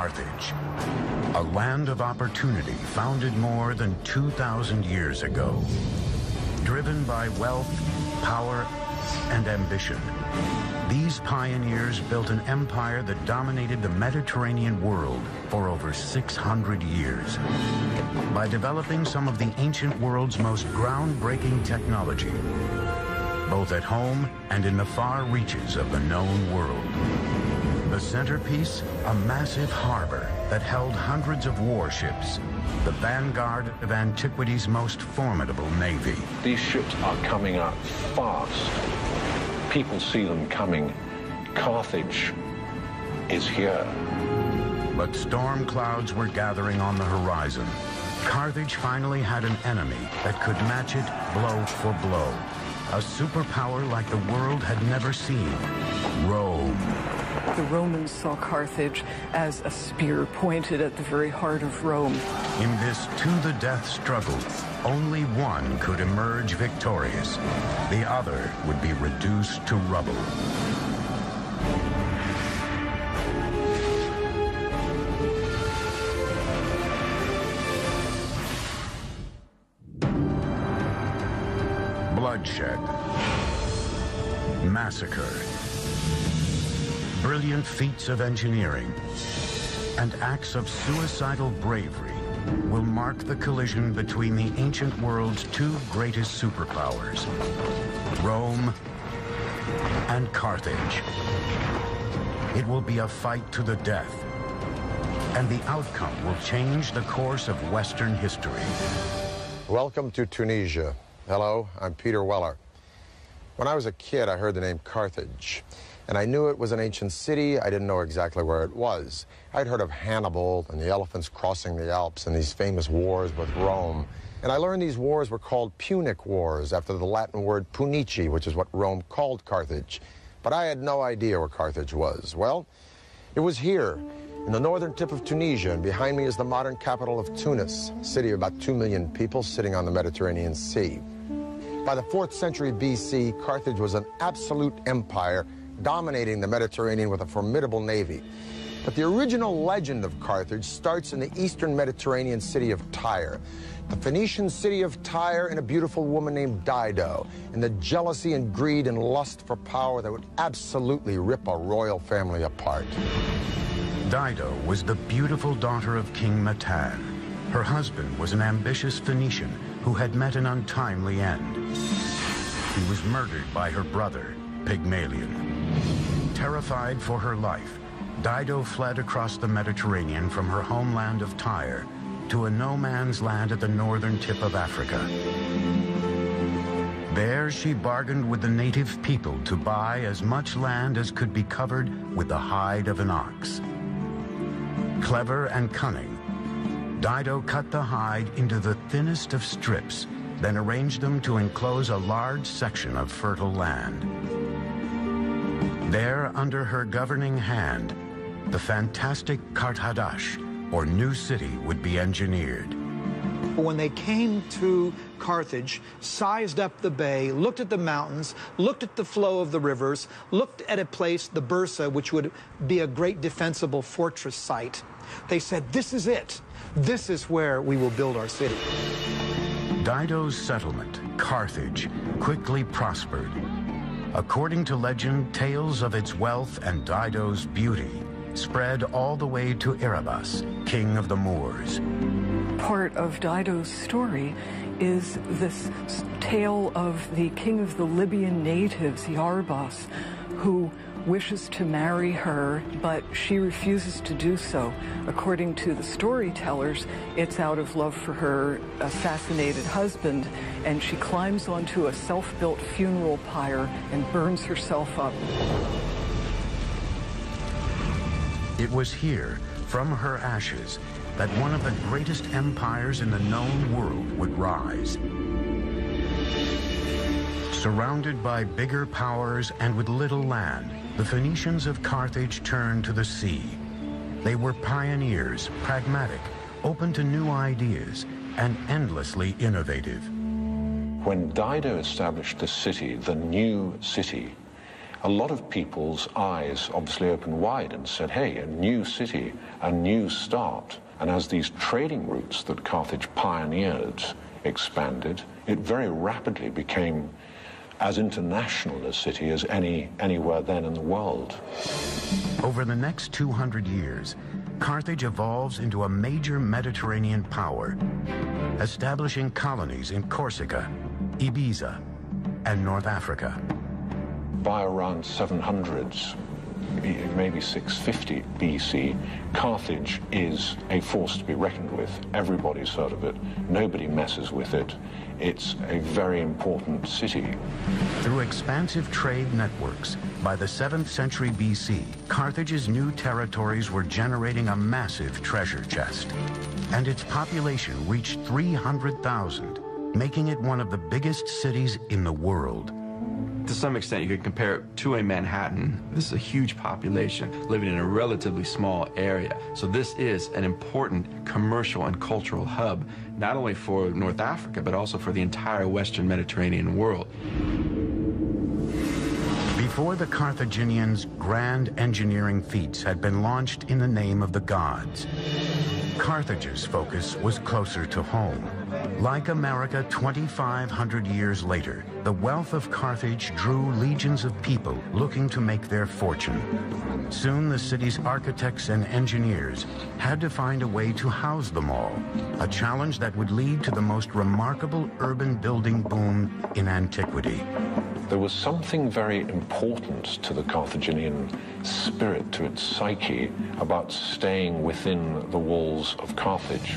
Carthage, a land of opportunity founded more than 2,000 years ago. Driven by wealth, power, and ambition, these pioneers built an empire that dominated the Mediterranean world for over 600 years. By developing some of the ancient world's most groundbreaking technology, both at home and in the far reaches of the known world. The centerpiece, a massive harbor that held hundreds of warships, the vanguard of antiquity's most formidable navy. These ships are coming up fast. People see them coming. Carthage is here. But storm clouds were gathering on the horizon. Carthage finally had an enemy that could match it blow for blow. A superpower like the world had never seen, Rome. The Romans saw Carthage as a spear pointed at the very heart of Rome. In this to-the-death struggle, only one could emerge victorious. The other would be reduced to rubble. Bloodshed, massacre, brilliant feats of engineering, and acts of suicidal bravery will mark the collision between the ancient world's two greatest superpowers, Rome and Carthage. It will be a fight to the death, and the outcome will change the course of Western history. Welcome to Tunisia. Hello, I'm Peter Weller. When I was a kid, I heard the name Carthage, and I knew it was an ancient city. I didn't know exactly where it was. I'd heard of Hannibal and the elephants crossing the Alps and these famous wars with Rome. And I learned these wars were called Punic Wars, after the Latin word punici, which is what Rome called Carthage. But I had no idea where Carthage was. Well, it was here, in the northern tip of Tunisia, and behind me is the modern capital of Tunis, a city of about 2 million people sitting on the Mediterranean Sea. By the 4th century BC, Carthage was an absolute empire, dominating the Mediterranean with a formidable navy. But the original legend of Carthage starts in the eastern Mediterranean city of Tyre. The Phoenician city of Tyre and a beautiful woman named Dido, and the jealousy and greed and lust for power that would absolutely rip a royal family apart. Dido was the beautiful daughter of King Matan. Her husband was an ambitious Phoenician who had met an untimely end. He was murdered by her brother, Pygmalion. Terrified for her life, Dido fled across the Mediterranean from her homeland of Tyre to a no-man's land at the northern tip of Africa. There she bargained with the native people to buy as much land as could be covered with the hide of an ox. Clever and cunning, Dido cut the hide into the thinnest of strips, then arranged them to enclose a large section of fertile land. There, under her governing hand, the fantastic Carthage, or new city, would be engineered. When they came to Carthage, sized up the bay, looked at the mountains, looked at the flow of the rivers, looked at a place, the Bursa, which would be a great defensible fortress site, they said, this is it. This is where we will build our city. Dido's settlement, Carthage, quickly prospered. According to legend, tales of its wealth and Dido's beauty spread all the way to Erebus, king of the Moors. Part of Dido's story is this tale of the king of the Libyan natives, Yarbas, who wishes to marry her, but she refuses to do so. According to the storytellers, it's out of love for her assassinated husband, and she climbs onto a self-built funeral pyre and burns herself up. It was here, from her ashes, that one of the greatest empires in the known world would rise. Surrounded by bigger powers and with little land, the Phoenicians of Carthage turned to the sea. They were pioneers, pragmatic, open to new ideas, and endlessly innovative. When Dido established the city, the new city, a lot of people's eyes obviously opened wide and said, hey, a new city, a new start. And as these trading routes that Carthage pioneered expanded, it very rapidly became as international a city as anywhere then in the world. Over the next 200 years, Carthage evolves into a major Mediterranean power, establishing colonies in Corsica, Ibiza, and North Africa. By around 700s, maybe 650 BC, Carthage is a force to be reckoned with. Everybody's heard of it. Nobody messes with it. It's a very important city. Through expansive trade networks, by the 7th century BC, Carthage's new territories were generating a massive treasure chest, and its population reached 300,000, making it one of the biggest cities in the world. To some extent, you could compare it to a Manhattan. This is a huge population living in a relatively small area. So this is an important commercial and cultural hub, not only for North Africa, but also for the entire Western Mediterranean world. Before the Carthaginians, grand engineering feats had been launched in the name of the gods. Carthage's focus was closer to home. Like America 2,500 years later, the wealth of Carthage drew legions of people looking to make their fortune. Soon the city's architects and engineers had to find a way to house them all, a challenge that would lead to the most remarkable urban building boom in antiquity. There was something very important to the Carthaginian spirit, to its psyche, about staying within the walls of Carthage.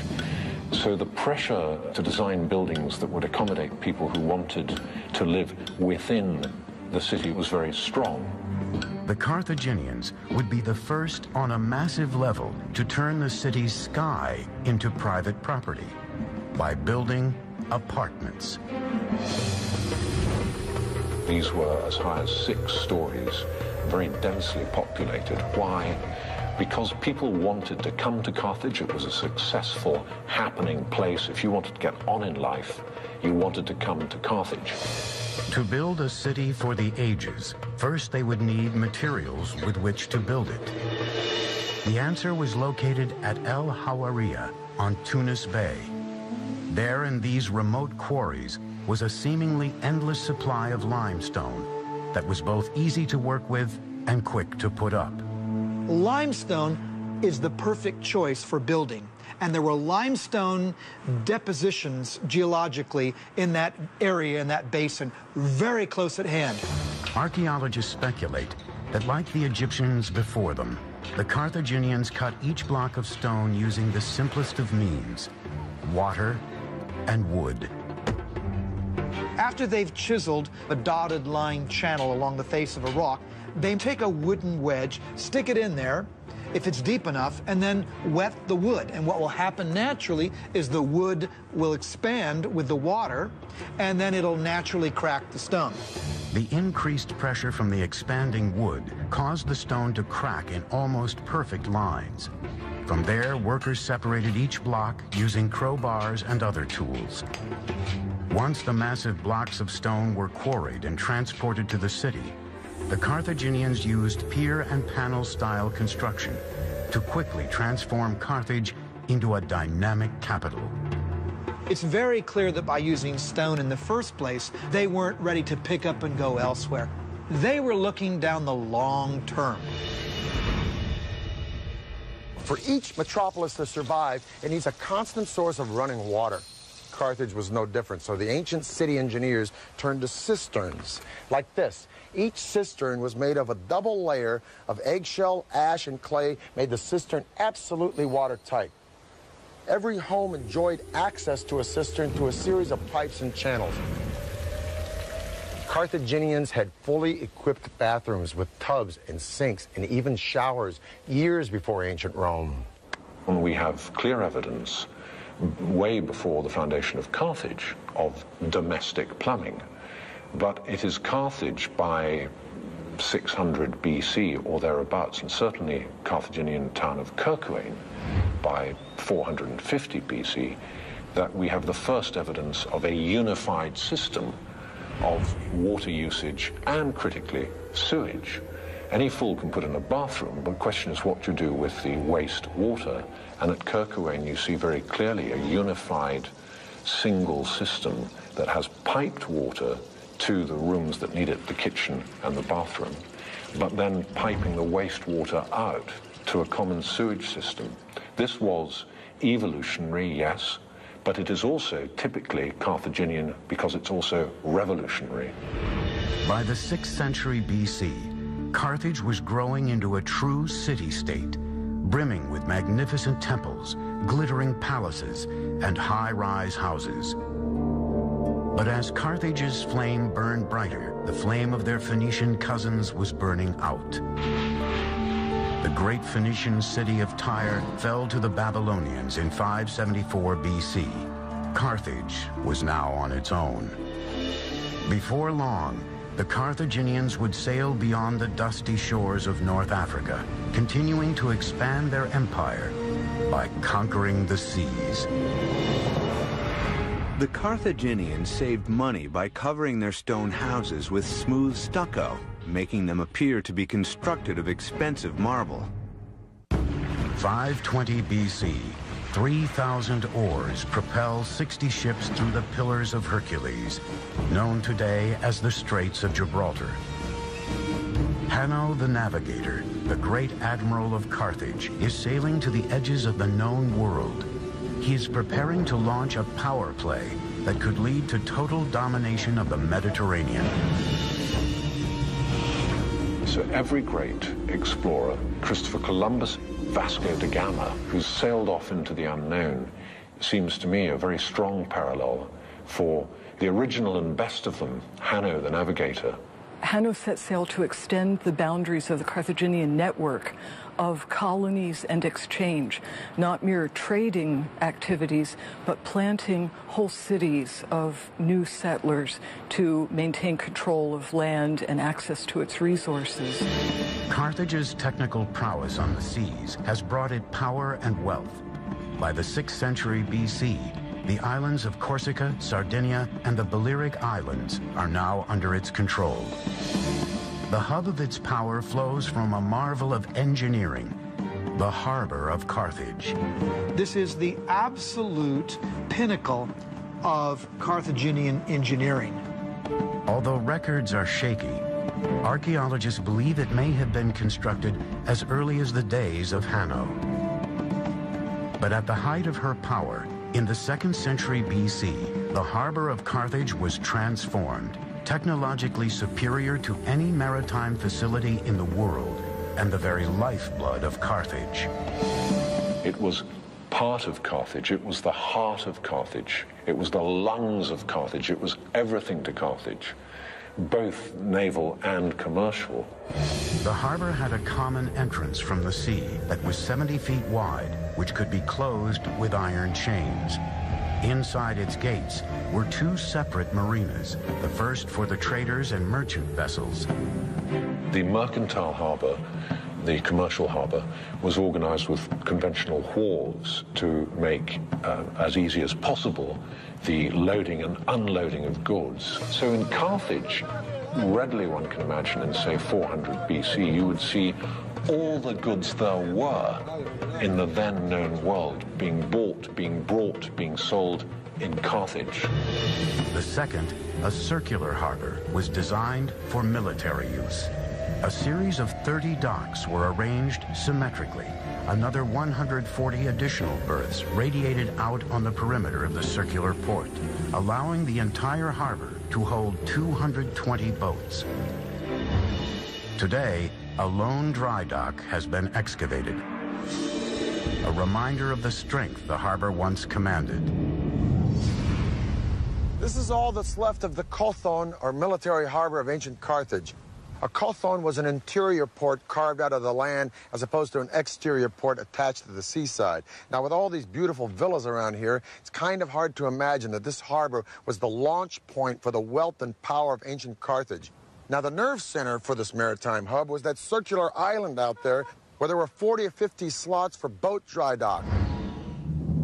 So the pressure to design buildings that would accommodate people who wanted to live within the city was very strong. The Carthaginians would be the first on a massive level to turn the city's sky into private property by building apartments. These were as high as 6 stories, very densely populated. Why? Because people wanted to come to Carthage. It was a successful, happening place. If you wanted to get on in life, you wanted to come to Carthage. To build a city for the ages, first they would need materials with which to build it. The answer was located at El Hawariya on Tunis Bay. There in these remote quarries was a seemingly endless supply of limestone that was both easy to work with and quick to put up. Limestone is the perfect choice for building, and there were limestone depositions geologically in that area, in that basin, very close at hand. Archaeologists speculate that, like the Egyptians before them, the Carthaginians cut each block of stone using the simplest of means: water and wood. After they've chiseled a dotted line channel along the face of a rock, they take a wooden wedge, stick it in there, if it's deep enough, and then wet the wood. And what will happen naturally is the wood will expand with the water, and then it'll naturally crack the stone. The increased pressure from the expanding wood caused the stone to crack in almost perfect lines. From there, workers separated each block using crowbars and other tools. Once the massive blocks of stone were quarried and transported to the city, the Carthaginians used pier and panel style construction to quickly transform Carthage into a dynamic capital. It's very clear that by using stone in the first place, they weren't ready to pick up and go elsewhere. They were looking down the long term. For each metropolis to survive, it needs a constant source of running water. Carthage was no different, so the ancient city engineers turned to cisterns like this. Each cistern was made of a double layer of eggshell, ash, and clay, made the cistern absolutely watertight. Every home enjoyed access to a cistern through a series of pipes and channels. Carthaginians had fully equipped bathrooms with tubs and sinks and even showers years before ancient Rome. And we have clear evidence way before the foundation of Carthage of domestic plumbing. But it is Carthage by 600 BC or thereabouts, and certainly Carthaginian town of Kirkuane by 450 BC, that we have the first evidence of a unified system of water usage and, critically, sewage. Any fool can put in a bathroom, but the question is what you do with the waste water. And at Kerguelen you see very clearly a unified single system that has piped water to the rooms that need it, the kitchen and the bathroom, but then piping the wastewater out to a common sewage system. This was evolutionary, yes, but it is also typically Carthaginian because it's also revolutionary. By the 6th century BC, Carthage was growing into a true city-state, brimming with magnificent temples, glittering palaces, and high-rise houses. But as Carthage's flame burned brighter, the flame of their Phoenician cousins was burning out. The great Phoenician city of Tyre fell to the Babylonians in 574 BC. Carthage was now on its own. Before long, the Carthaginians would sail beyond the dusty shores of North Africa, continuing to expand their empire by conquering the seas. The Carthaginians saved money by covering their stone houses with smooth stucco, making them appear to be constructed of expensive marble. 520 BC, 3,000 oars propel 60 ships through the Pillars of Hercules, known today as the Straits of Gibraltar. Hanno the Navigator, the great admiral of Carthage, is sailing to the edges of the known world. He is preparing to launch a power play that could lead to total domination of the Mediterranean. So every great explorer, Christopher Columbus, Vasco da Gama, who sailed off into the unknown, seems to me a very strong parallel for the original and best of them, Hanno the Navigator. Hanno set sail to extend the boundaries of the Carthaginian network of colonies and exchange, not mere trading activities, but planting whole cities of new settlers to maintain control of land and access to its resources. Carthage's technical prowess on the seas has brought it power and wealth. By the 6th century BC, the islands of Corsica, Sardinia, and the Balearic Islands are now under its control. The hub of its power flows from a marvel of engineering, the harbor of Carthage. This is the absolute pinnacle of Carthaginian engineering. Although records are shaky, archaeologists believe it may have been constructed as early as the days of Hanno. But at the height of her power, in the 2nd century BC, the harbor of Carthage was transformed, technologically superior to any maritime facility in the world, and the very lifeblood of Carthage. It was part of Carthage, it was the heart of Carthage, it was the lungs of Carthage, it was everything to Carthage, both naval and commercial. The harbor had a common entrance from the sea that was 70 feet wide, which could be closed with iron chains. Inside its gates were 2 separate marinas, the first for the traders and merchant vessels. The mercantile harbor, the commercial harbor, was organized with conventional wharves to make as easy as possible the loading and unloading of goods. So in Carthage, readily one can imagine in, say, 400 BC, you would see all the goods there were in the then known world being bought, being brought, being sold in Carthage. The second, a circular harbor, was designed for military use. A series of 30 docks were arranged symmetrically. Another 140 additional berths radiated out on the perimeter of the circular port, allowing the entire harbor to hold 220 boats. Today, a lone dry dock has been excavated, a reminder of the strength the harbor once commanded. This is all that's left of the Kothon, or military harbor of ancient Carthage. A kothon was an interior port carved out of the land as opposed to an exterior port attached to the seaside. Now, with all these beautiful villas around here, it's kind of hard to imagine that this harbor was the launch point for the wealth and power of ancient Carthage. Now, the nerve center for this maritime hub was that circular island out there where there were 40 or 50 slots for boat dry dock.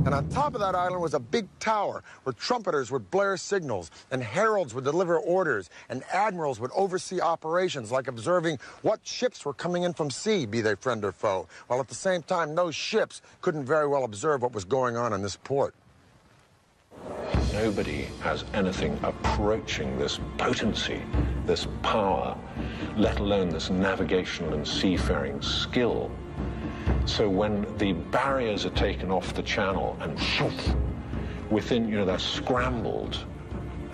And And on top of that island was a big tower where trumpeters would blare signals, and heralds would deliver orders, and admirals would oversee operations like observing what ships were coming in from sea, be they friend or foe, while at the same time those ships couldn't very well observe what was going on in this port. Nobody has anything approaching this potency, this power, let alone this navigational and seafaring skill. So when the barriers are taken off the channel and within, they're scrambled,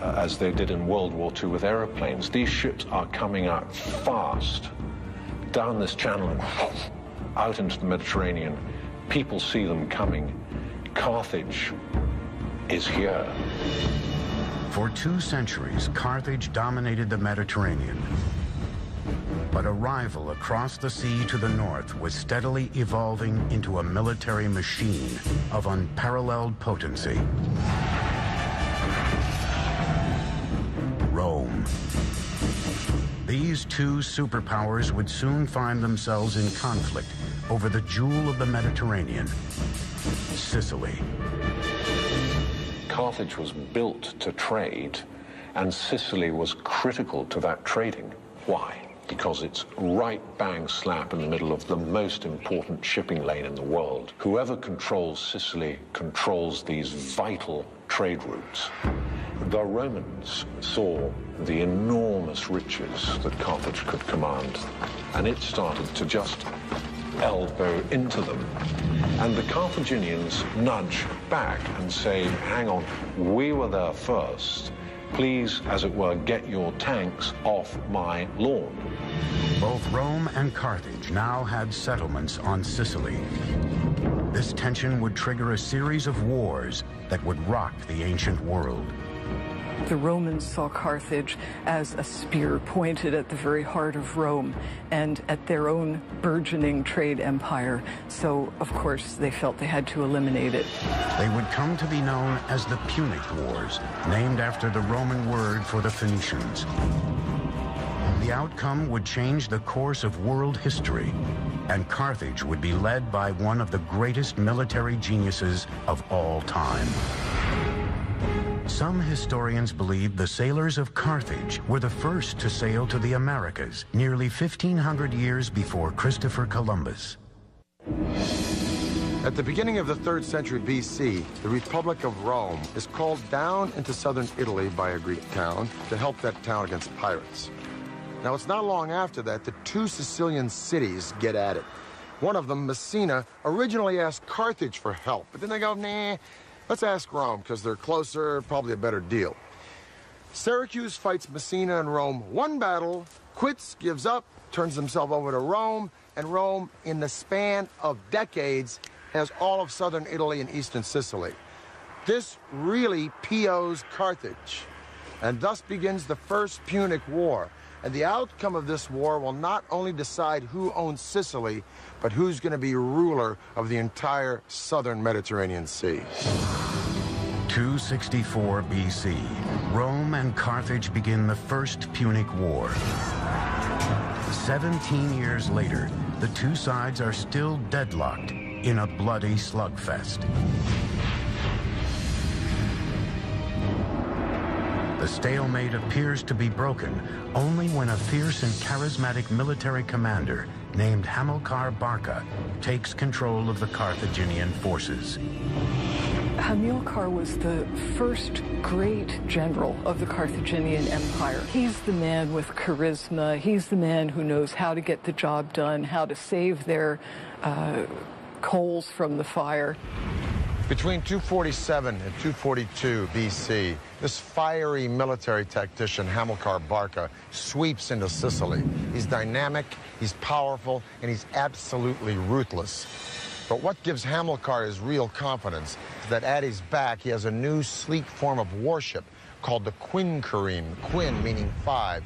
as they did in World War II with aeroplanes, these ships are coming out fast down this channel and out into the Mediterranean. People see them coming. Carthage is here. For 2 centuries, Carthage dominated the Mediterranean. But a rival across the sea to the north was steadily evolving into a military machine of unparalleled potency. Rome. These 2 superpowers would soon find themselves in conflict over the jewel of the Mediterranean, Sicily. Carthage was built to trade, and Sicily was critical to that trading. Why? Because it's right bang slap in the middle of the most important shipping lane in the world. Whoever controls Sicily controls these vital trade routes. The Romans saw the enormous riches that Carthage could command, and it started to just elbow into them. And the Carthaginians nudge back and say, hang on, we were there first. Please, as it were, get your tanks off my lawn. Both Rome and Carthage now had settlements on Sicily. This tension would trigger a series of wars that would rock the ancient world. The Romans saw Carthage as a spear pointed at the very heart of Rome and at their own burgeoning trade empire. So, of course, they felt they had to eliminate it. They would come to be known as the Punic Wars, named after the Roman word for the Phoenicians. The outcome would change the course of world history, and Carthage would be led by one of the greatest military geniuses of all time. Some historians believe the sailors of Carthage were the first to sail to the Americas, nearly 1,500 years before Christopher Columbus. At the beginning of the 3rd century BC, the Republic of Rome is called down into southern Italy by a Greek town to help that town against pirates. Now, it's not long after that the 2 Sicilian cities get at it. One of them, Messina, originally asked Carthage for help, but then they go, nah, let's ask Rome, because they're closer, probably a better deal. Syracuse fights Messina and Rome 1 battle, quits, gives up, turns himself over to Rome, and Rome, in the span of decades, has all of southern Italy and eastern Sicily. This really POs Carthage, and thus begins the First Punic War. And the outcome of this war will not only decide who owns Sicily, but who's going to be ruler of the entire southern Mediterranean Sea. 264 BC, Rome and Carthage begin the First Punic War. 17 years later, the 2 sides are still deadlocked in a bloody slugfest. The stalemate appears to be broken only when a fierce and charismatic military commander named Hamilcar Barca takes control of the Carthaginian forces. Hamilcar was the first great general of the Carthaginian Empire. He's the man with charisma. He's the man who knows how to get the job done, how to save their coals from the fire. Between 247 and 242 BC, this fiery military tactician, Hamilcar Barca, sweeps into Sicily. He's dynamic, he's powerful, and he's absolutely ruthless. But what gives Hamilcar his real confidence is that at his back he has a new sleek form of warship called the quinquereme, quin meaning 5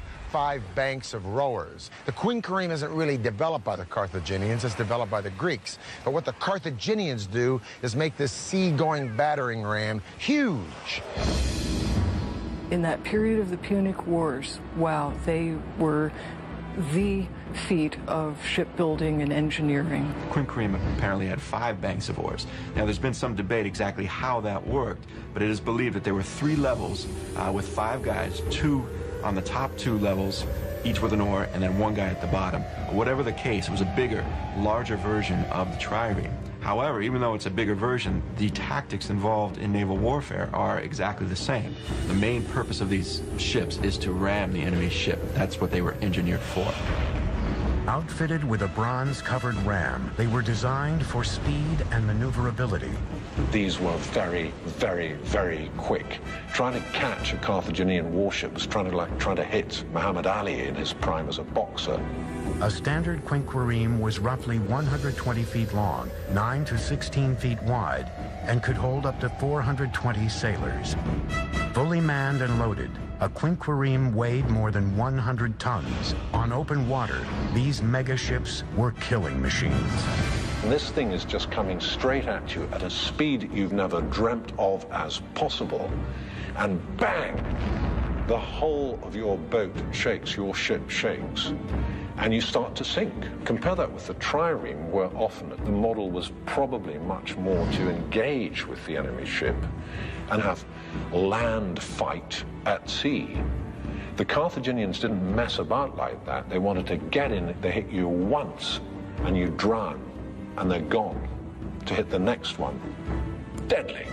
banks of rowers. The quinquereme isn't really developed by the Carthaginians, it's developed by the Greeks. But what the Carthaginians do is make this sea-going battering ram huge. In that period of the Punic Wars, wow, they were the feat of shipbuilding and engineering. Quinquereme apparently had 5 banks of oars. Now, there's been some debate exactly how that worked, but it is believed that there were 3 levels with 5 guys, 2 on the top 2 levels, each with an oar, and then 1 guy at the bottom. Whatever the case, it was a bigger, larger version of the trireme. However, even though it's a bigger version, the tactics involved in naval warfare are exactly the same. The main purpose of these ships is to ram the enemy ship. That's what they were engineered for. Outfitted with a bronze-covered ram, they were designed for speed and maneuverability. These were very, very, very quick. Trying to catch a Carthaginian warship was trying to hit Muhammad Ali in his prime as a boxer. A standard quinquereme was roughly 120 feet long, 9 to 16 feet wide, and could hold up to 420 sailors. Fully manned and loaded, a quinquereme weighed more than 100 tons. On open water, these mega ships were killing machines. And this thing is just coming straight at you at a speed you've never dreamt of as possible. And bang! The whole of your boat shakes, your ship shakes, and you start to sink. Compare that with the trireme, where often the model was probably much more to engage with the enemy ship and have land fight at sea. The Carthaginians didn't mess about like that. They wanted to get in, they hit you once and you drown, and they're gone. To hit the next one, deadly.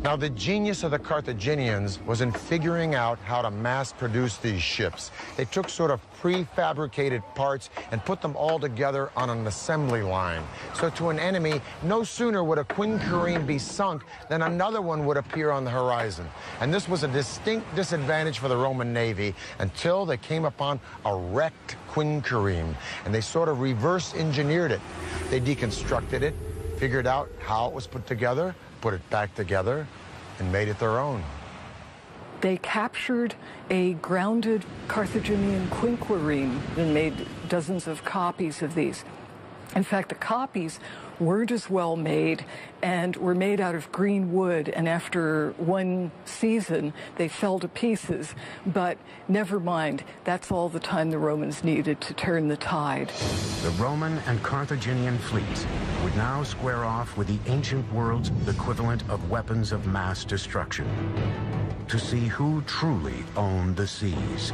Now, the genius of the Carthaginians was in figuring out how to mass-produce these ships. They took sort of prefabricated parts and put them all together on an assembly line. So to an enemy, no sooner would a quinquereme be sunk than another one would appear on the horizon. And this was a distinct disadvantage for the Roman Navy until they came upon a wrecked quinquereme, and they sort of reverse-engineered it. They deconstructed it, figured out how it was put together, put it back together, and made it their own. They captured a grounded Carthaginian quinquereme and made dozens of copies of these. In fact, the copies weren't as well made and were made out of green wood, and after one season they fell to pieces. But never mind, that's all the time the Romans needed to turn the tide. The Roman and Carthaginian fleets would now square off with the ancient world's equivalent of weapons of mass destruction to see who truly owned the seas.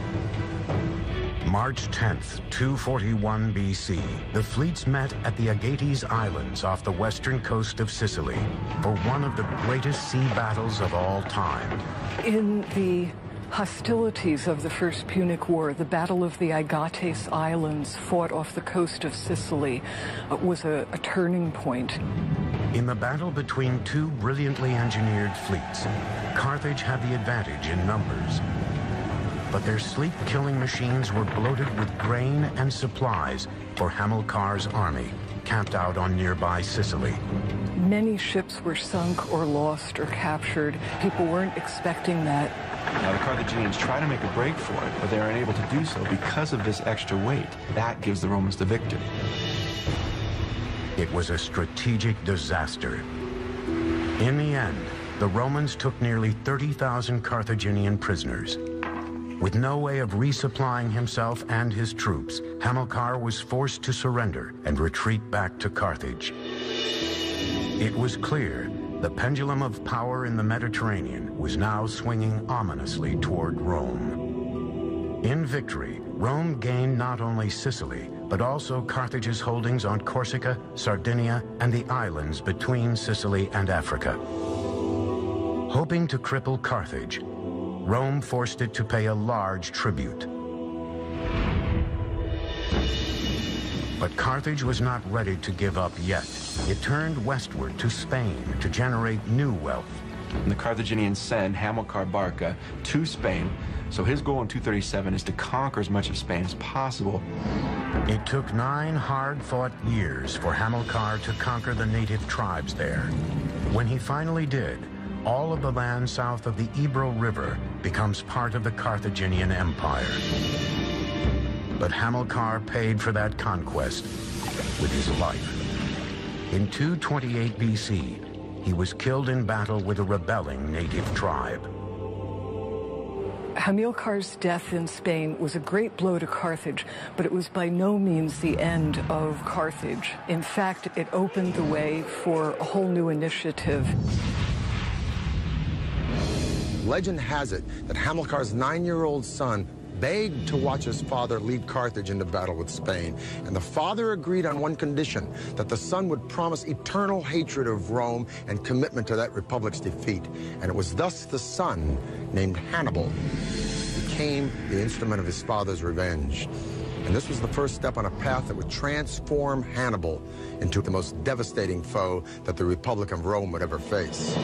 March 10th, 241 BC, the fleets met at the Agates Islands off the western coast of Sicily for one of the greatest sea battles of all time. In the hostilities of the First Punic War, the Battle of the Agates Islands, fought off the coast of Sicily, was a turning point. In the battle between 2 brilliantly engineered fleets, Carthage had the advantage in numbers. But their sleek killing machines were bloated with grain and supplies for Hamilcar's army, camped out on nearby Sicily. Many ships were sunk or lost or captured. People weren't expecting that. Now, the Carthaginians try to make a break for it, but they are unable to do so because of this extra weight. That gives the Romans the victory. It was a strategic disaster. In the end, the Romans took nearly 30,000 Carthaginian prisoners. With no way of resupplying himself and his troops, Hamilcar was forced to surrender and retreat back to Carthage. It was clear the pendulum of power in the Mediterranean was now swinging ominously toward Rome. In victory, Rome gained not only Sicily, but also Carthage's holdings on Corsica, Sardinia, and the islands between Sicily and Africa. Hoping to cripple Carthage, Rome forced it to pay a large tribute. But Carthage was not ready to give up yet. It turned westward to Spain to generate new wealth. And the Carthaginians send Hamilcar Barca to Spain, so his goal in 237 is to conquer as much of Spain as possible. It took 9 hard-fought years for Hamilcar to conquer the native tribes there. When he finally did, all of the land south of the Ebro River becomes part of the Carthaginian Empire. But Hamilcar paid for that conquest with his life. In 228 BC, he was killed in battle with a rebelling native tribe. Hamilcar's death in Spain was a great blow to Carthage, but it was by no means the end of Carthage. In fact, it opened the way for a whole new initiative. Legend has it that Hamilcar's 9-year-old son begged to watch his father lead Carthage into battle with Spain, and the father agreed on one condition, that the son would promise eternal hatred of Rome and commitment to that republic's defeat. And it was thus the son, named Hannibal, became the instrument of his father's revenge. And this was the first step on a path that would transform Hannibal into the most devastating foe that the Republic of Rome would ever face.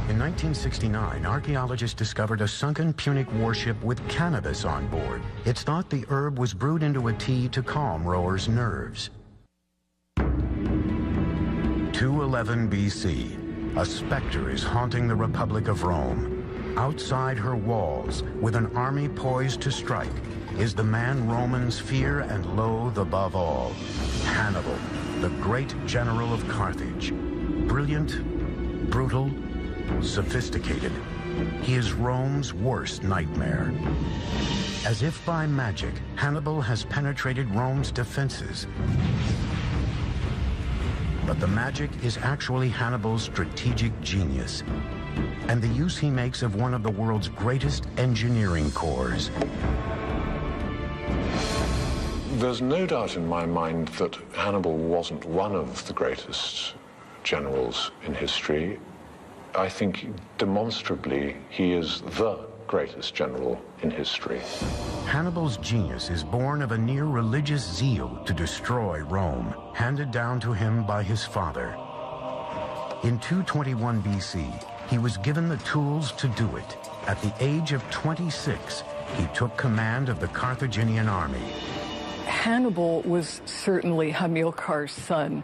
In 1969, archaeologists discovered a sunken Punic warship with cannabis on board. It's thought the herb was brewed into a tea to calm rowers' nerves. 211 BC, a specter is haunting the Republic of Rome. Outside her walls, with an army poised to strike, is the man Romans fear and loathe above all, Hannibal, the great general of Carthage. Brilliant, brutal, sophisticated, he is Rome's worst nightmare. As if by magic, Hannibal has penetrated Rome's defenses. But the magic is actually Hannibal's strategic genius, and the use he makes of one of the world's greatest engineering corps. There's no doubt in my mind that Hannibal wasn't one of the greatest generals in history. I think demonstrably he is the greatest general in history. Hannibal's genius is born of a near religious zeal to destroy Rome, handed down to him by his father. In 221 BC, he was given the tools to do it. At the age of 26, he took command of the Carthaginian army. Hannibal was certainly Hamilcar's son.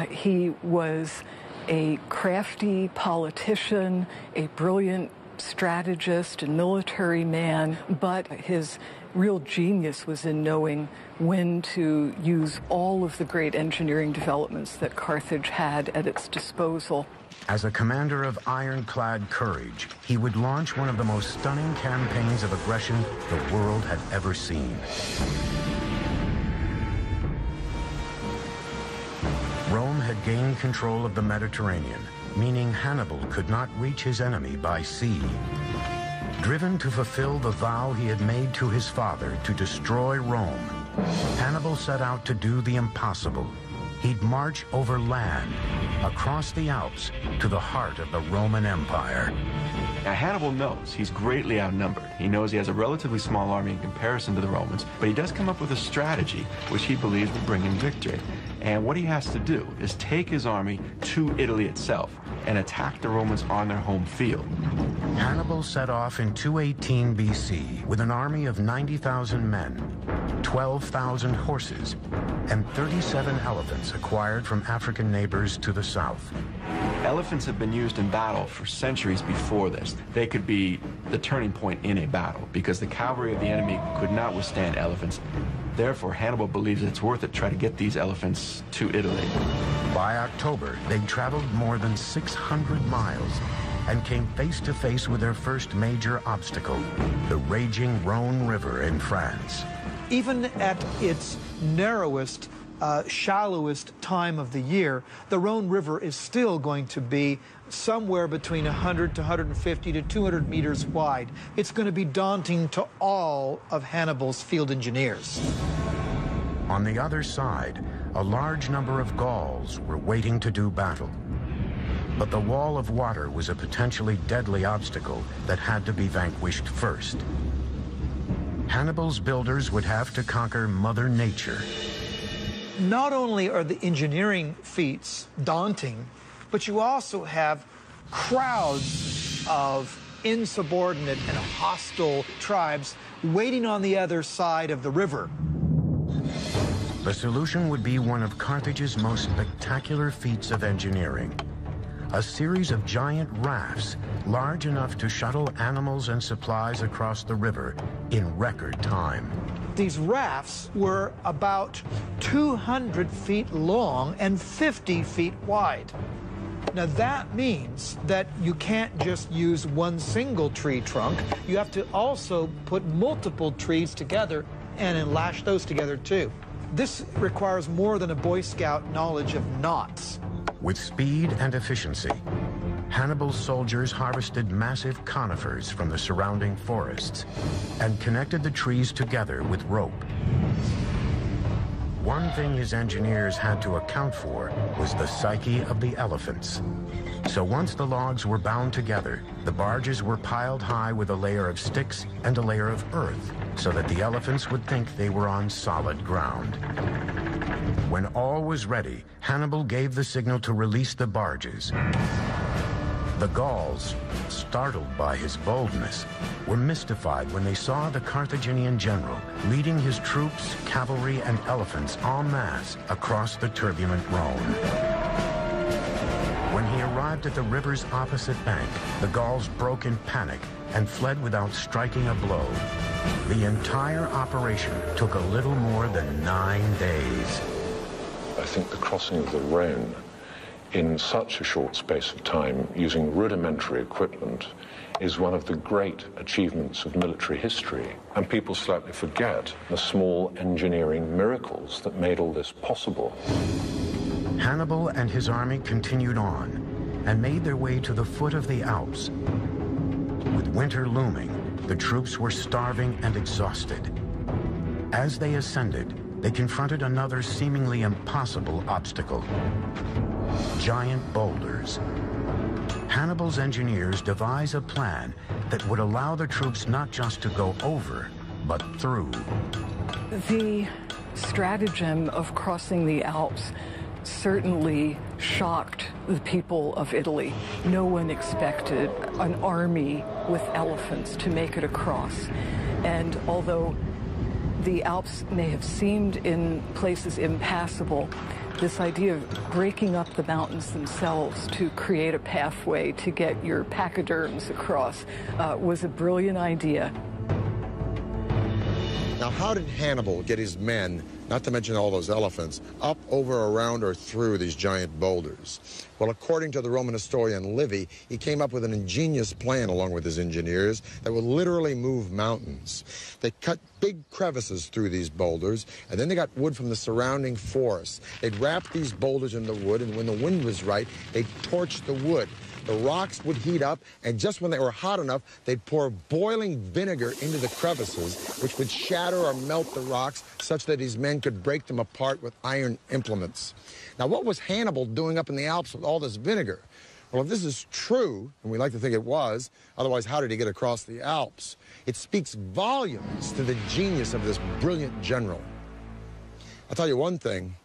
He was a crafty politician, a brilliant strategist and military man, but his real genius was in knowing when to use all of the great engineering developments that Carthage had at its disposal. As a commander of ironclad courage, he would launch one of the most stunning campaigns of aggression the world had ever seen. Rome had gained control of the Mediterranean, meaning Hannibal could not reach his enemy by sea. Driven to fulfill the vow he had made to his father to destroy Rome, Hannibal set out to do the impossible. He'd march over land, across the Alps, to the heart of the Roman Empire. Now, Hannibal knows he's greatly outnumbered. He knows he has a relatively small army in comparison to the Romans, but he does come up with a strategy which he believes will bring him victory. And what he has to do is take his army to Italy itself and attack the Romans on their home field. Hannibal set off in 218 BC with an army of 90,000 men, 12,000 horses, and 37 elephants acquired from African neighbors to the south. Elephants have been used in battle for centuries before this. They could be the turning point in a battle because the cavalry of the enemy could not withstand elephants. Therefore, Hannibal believes it's worth it to try to get these elephants to Italy. By October, they'd traveled more than 600 miles and came face to face with their first major obstacle, the raging Rhone River in France. Even at its narrowest, shallowest time of the year, the Rhone River is still going to be somewhere between 100 to 150 to 200 meters wide. It's going to be daunting to all of Hannibal's field engineers. On the other side, a large number of Gauls were waiting to do battle. But the wall of water was a potentially deadly obstacle that had to be vanquished first. Hannibal's builders would have to conquer Mother Nature. Not only are the engineering feats daunting, but you also have crowds of insubordinate and hostile tribes waiting on the other side of the river. The solution would be one of Carthage's most spectacular feats of engineering. A series of giant rafts large enough to shuttle animals and supplies across the river in record time. These rafts were about 200 feet long and 50 feet wide. Now that means that you can't just use one single tree trunk. You have to also put multiple trees together and then lash those together too. This requires more than a Boy Scout knowledge of knots. With speed and efficiency, Hannibal's soldiers harvested massive conifers from the surrounding forests and connected the trees together with rope. One thing his engineers had to account for was the psyche of the elephants. So once the logs were bound together, the barges were piled high with a layer of sticks and a layer of earth, so that the elephants would think they were on solid ground. When all was ready, Hannibal gave the signal to release the barges. The Gauls, startled by his boldness, were mystified when they saw the Carthaginian general leading his troops, cavalry, and elephants en masse across the turbulent Rhone. When he arrived at the river's opposite bank, the Gauls broke in panic and fled without striking a blow. The entire operation took a little more than 9 days. I think the crossing of the Rhone in such a short space of time, using rudimentary equipment, is one of the great achievements of military history. And people slightly forget the small engineering miracles that made all this possible. Hannibal and his army continued on and made their way to the foot of the Alps. With winter looming, the troops were starving and exhausted. As they ascended, they confronted another seemingly impossible obstacle: giant boulders. Hannibal's engineers devise a plan that would allow the troops not just to go over, but through. The stratagem of crossing the Alps certainly shocked the people of Italy. No one expected an army with elephants to make it across. And although the Alps may have seemed in places impassable, this idea of breaking up the mountains themselves to create a pathway to get your pachyderms across was a brilliant idea. Now, how did Hannibal get his men, not to mention all those elephants, up, over, around, or through these giant boulders? Well, according to the Roman historian Livy, he came up with an ingenious plan along with his engineers that would literally move mountains. They cut big crevices through these boulders, and then they got wood from the surrounding forests. They'd wrap these boulders in the wood, and when the wind was right, they'd torch the wood. The rocks would heat up, and just when they were hot enough, they'd pour boiling vinegar into the crevices, which would shatter or melt the rocks such that his men could break them apart with iron implements. Now, what was Hannibal doing up in the Alps with all this vinegar? Well, if this is true, and we like to think it was, otherwise how did he get across the Alps? It speaks volumes to the genius of this brilliant general. I'll tell you one thing,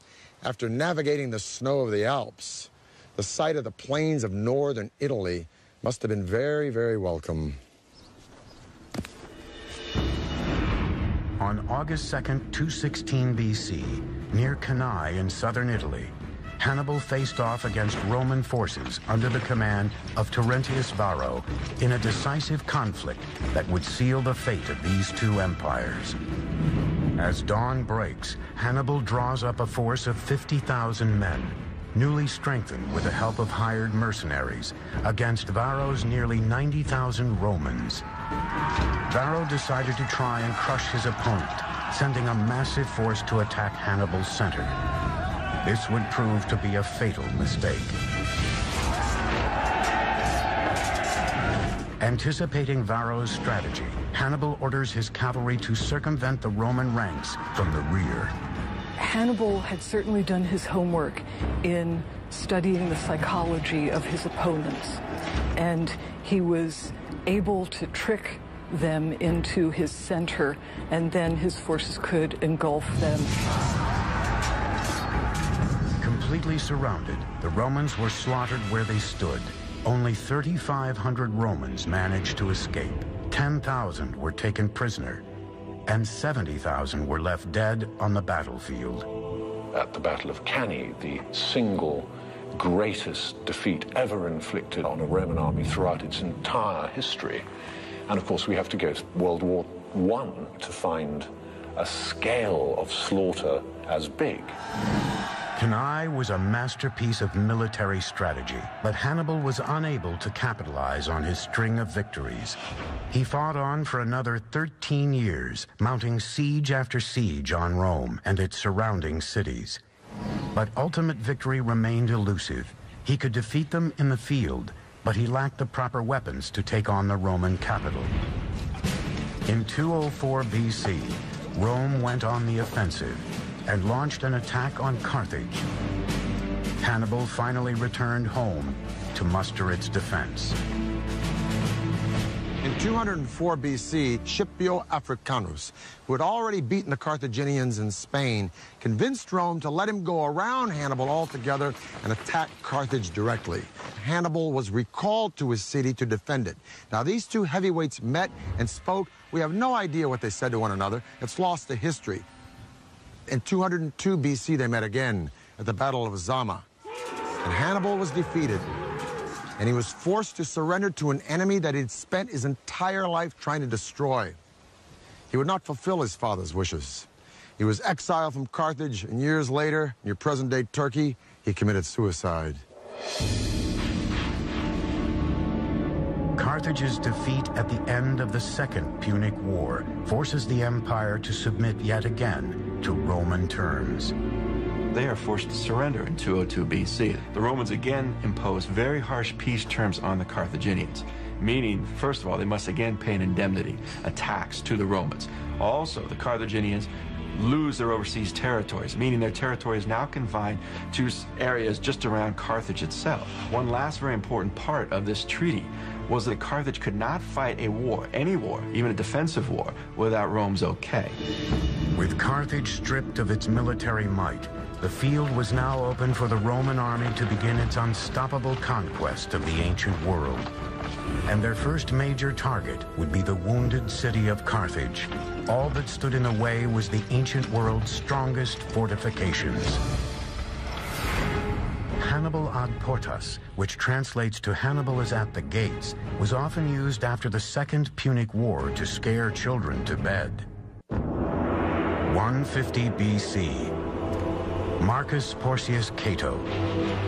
after navigating the snow of the Alps, the sight of the plains of northern Italy must have been very, very welcome. On August 2nd, 216 BC, near Cannae in southern Italy, Hannibal faced off against Roman forces under the command of Terentius Varro in a decisive conflict that would seal the fate of these two empires. As dawn breaks, Hannibal draws up a force of 50,000 men, newly strengthened with the help of hired mercenaries, against Varro's nearly 90,000 Romans. Varro decided to try and crush his opponent, sending a massive force to attack Hannibal's center. This would prove to be a fatal mistake. Anticipating Varro's strategy, Hannibal orders his cavalry to circumvent the Roman ranks from the rear. Hannibal had certainly done his homework in studying the psychology of his opponents, and he was able to trick them into his center, and then his forces could engulf them. Completely surrounded, the Romans were slaughtered where they stood. Only 3,500 Romans managed to escape. 10,000 were taken prisoner, and 70,000 were left dead on the battlefield. At the Battle of Cannae, the single greatest defeat ever inflicted on a Roman army throughout its entire history. And of course, we have to go to World War I to find a scale of slaughter as big. Cannae was a masterpiece of military strategy, but Hannibal was unable to capitalize on his string of victories. He fought on for another 13 years, mounting siege after siege on Rome and its surrounding cities. But ultimate victory remained elusive. He could defeat them in the field, but he lacked the proper weapons to take on the Roman capital. In 204 BC, Rome went on the offensive and launched an attack on Carthage. Hannibal finally returned home to muster its defense. In 204 BC, Scipio Africanus, who had already beaten the Carthaginians in Spain, convinced Rome to let him go around Hannibal altogether and attack Carthage directly. Hannibal was recalled to his city to defend it. Now, these two heavyweights met and spoke. We have no idea what they said to one another. It's lost to history. In 202 BC, they met again at the Battle of Zama. And Hannibal was defeated. And he was forced to surrender to an enemy that he'd spent his entire life trying to destroy. He would not fulfill his father's wishes. He was exiled from Carthage, and years later, near present-day Turkey, he committed suicide. Carthage's defeat at the end of the Second Punic War forces the empire to submit yet again to Roman terms. They are forced to surrender in 202 BC. The Romans again impose very harsh peace terms on the Carthaginians, meaning, first of all, they must again pay an indemnity, a tax to the Romans. Also, the Carthaginians lose their overseas territories, meaning their territory is now confined to areas just around Carthage itself. One last very important part of this treaty was that Carthage could not fight a war, any war, even a defensive war, without Rome's okay. With Carthage stripped of its military might, the field was now open for the Roman army to begin its unstoppable conquest of the ancient world. And their first major target would be the wounded city of Carthage. All that stood in the way was the ancient world's strongest fortifications. Hannibal ad portas, which translates to Hannibal is at the gates, was often used after the Second Punic War to scare children to bed. 150 BC. Marcus Porcius Cato,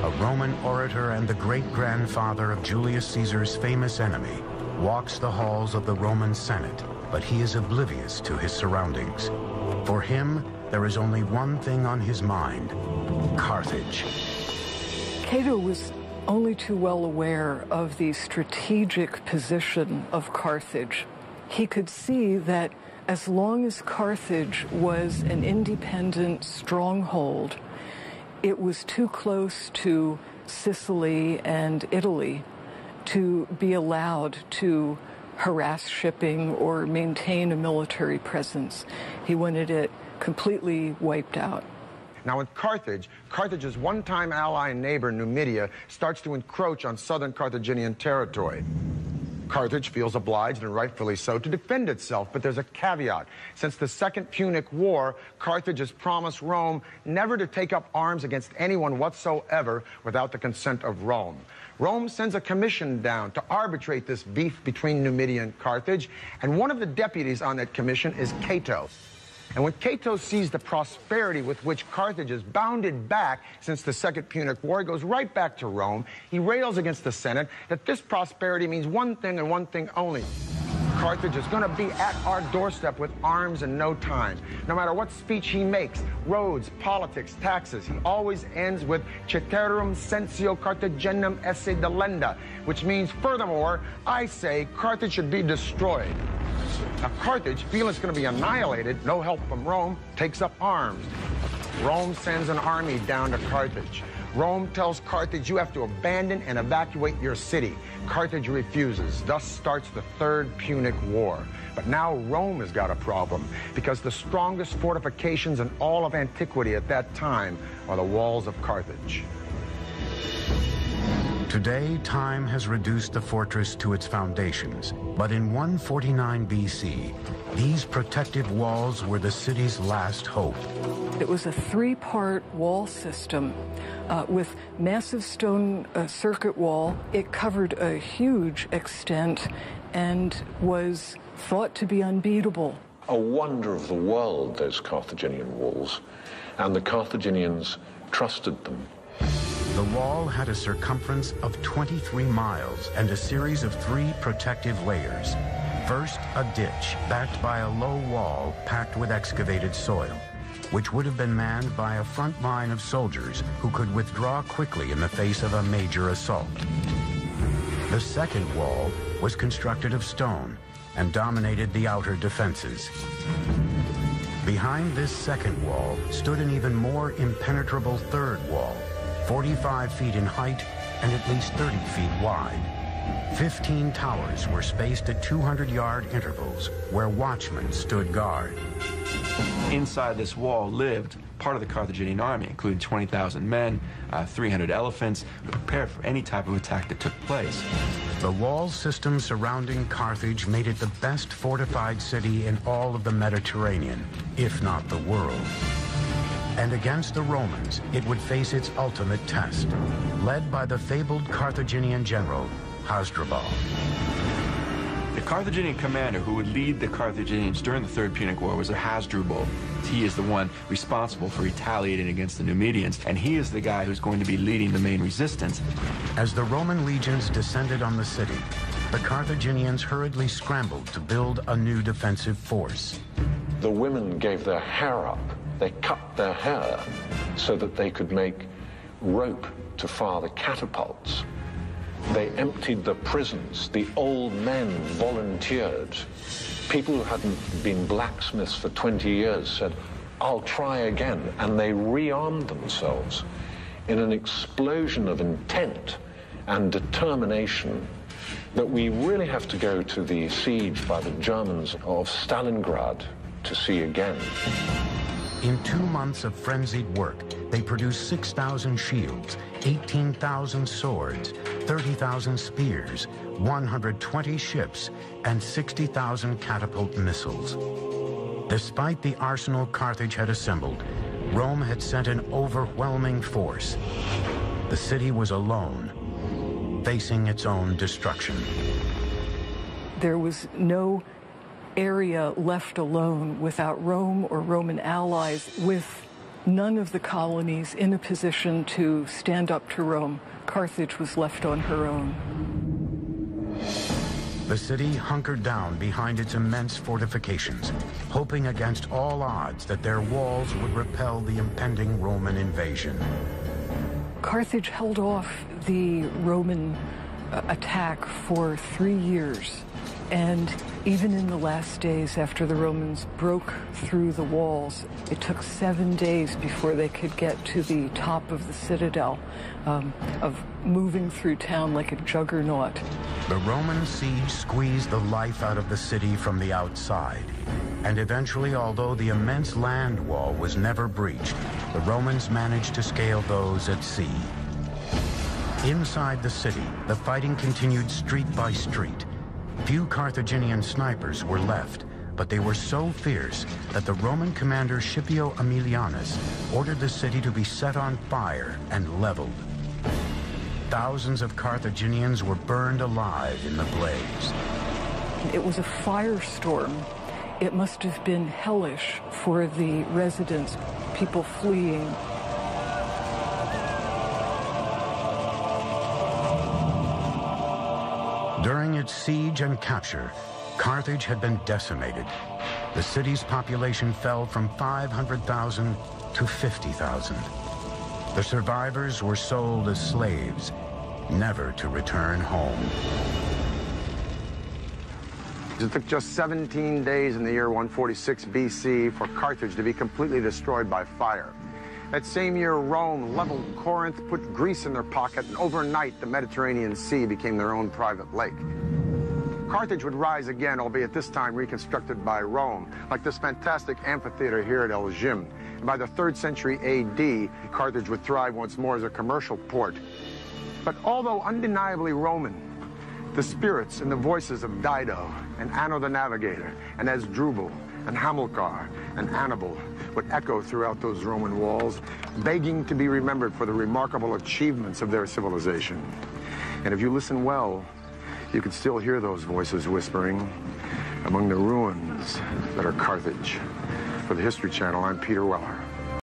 a Roman orator and the great-grandfather of Julius Caesar's famous enemy, walks the halls of the Roman Senate, but he is oblivious to his surroundings. For him, there is only one thing on his mind: Carthage. Cato was only too well aware of the strategic position of Carthage. He could see that as long as Carthage was an independent stronghold, it was too close to Sicily and Italy to be allowed to harass shipping or maintain a military presence. He wanted it completely wiped out. Now in Carthage, Carthage's one-time ally and neighbor, Numidia, starts to encroach on southern Carthaginian territory. Carthage feels obliged, and rightfully so, to defend itself, but there's a caveat. Since the Second Punic War, Carthage has promised Rome never to take up arms against anyone whatsoever without the consent of Rome. Rome sends a commission down to arbitrate this beef between Numidia and Carthage, and one of the deputies on that commission is Cato. And when Cato sees the prosperity with which Carthage has bounded back since the Second Punic War, he goes right back to Rome. He rails against the Senate that this prosperity means one thing and one thing only: Carthage is going to be at our doorstep with arms in no time. No matter what speech he makes, roads, politics, taxes, he always ends with ceterum censeo Carthaginum esse delenda, which means, furthermore, I say Carthage should be destroyed. Now, Carthage, feeling it's going to be annihilated, no help from Rome, takes up arms. Rome sends an army down to Carthage. Rome tells Carthage, you have to abandon and evacuate your city. Carthage refuses. Thus starts the Third Punic War. But now Rome has got a problem, because the strongest fortifications in all of antiquity at that time are the walls of Carthage. Today, time has reduced the fortress to its foundations, but in 149 BC, these protective walls were the city's last hope. It was a three-part wall system with massive stone circuit wall. It covered a huge extent and was thought to be unbeatable. A wonder of the world, those Carthaginian walls. And the Carthaginians trusted them. The wall had a circumference of 23 miles and a series of 3 protective layers. First, a ditch backed by a low wall packed with excavated soil, which would have been manned by a front line of soldiers who could withdraw quickly in the face of a major assault. The second wall was constructed of stone and dominated the outer defenses. Behind this second wall stood an even more impenetrable third wall, 45 feet in height and at least 30 feet wide. 15 towers were spaced at 200-yard intervals where watchmen stood guard. Inside this wall lived part of the Carthaginian army, including 20,000 men, 300 elephants, prepared for any type of attack that took place. The wall system surrounding Carthage made it the best fortified city in all of the Mediterranean, if not the world. And against the Romans, it would face its ultimate test, led by the fabled Carthaginian general, Hasdrubal. The Carthaginian commander who would lead the Carthaginians during the Third Punic War was Hasdrubal. He is the one responsible for retaliating against the Numidians, and he is the guy who's going to be leading the main resistance. As the Roman legions descended on the city, the Carthaginians hurriedly scrambled to build a new defensive force. The women gave their hair up. They cut their hair so that they could make rope to fire the catapults. They emptied the prisons. The old men volunteered. People who hadn't been blacksmiths for 20 years said, "I'll try again," and they rearmed themselves in an explosion of intent and determination that we really have to go to the siege by the Germans of Stalingrad to see again. In 2 months of frenzied work, they produced 6,000 shields, 18,000 swords, 30,000 spears, 120 ships, and 60,000 catapult missiles. Despite the arsenal Carthage had assembled, Rome had sent an overwhelming force. The city was alone, facing its own destruction. There was no area left alone without Rome or Roman allies, with none of the colonies in a position to stand up to Rome. Carthage was left on her own. The city hunkered down behind its immense fortifications, hoping against all odds that their walls would repel the impending Roman invasion. Carthage held off the Roman attack for 3 years. And even in the last days after the Romans broke through the walls, it took 7 days before they could get to the top of the citadel, of moving through town like a juggernaut. The Roman siege squeezed the life out of the city from the outside. And eventually, although the immense land wall was never breached, the Romans managed to scale those at sea. Inside the city, the fighting continued street by street. Few Carthaginian snipers were left, but they were so fierce that the Roman commander Scipio Aemilianus ordered the city to be set on fire and leveled. Thousands of Carthaginians were burned alive in the blaze. It was a firestorm. It must have been hellish for the residents, people fleeing. During its siege and capture, Carthage had been decimated. The city's population fell from 500,000 to 50,000. The survivors were sold as slaves, never to return home. It took just 17 days in the year 146 BC for Carthage to be completely destroyed by fire. That same year, Rome leveled Corinth, put Greece in their pocket, and overnight, the Mediterranean Sea became their own private lake. Carthage would rise again, albeit this time reconstructed by Rome, like this fantastic amphitheater here at El Jim. And by the 3rd century AD, Carthage would thrive once more as a commercial port. But although undeniably Roman, the spirits and the voices of Dido and Anno the Navigator and Hasdrubal and Hamilcar and Hannibal would echo throughout those Roman walls, begging to be remembered for the remarkable achievements of their civilization. And if you listen well, you can still hear those voices whispering among the ruins that are Carthage. For the History Channel, I'm Peter Weller.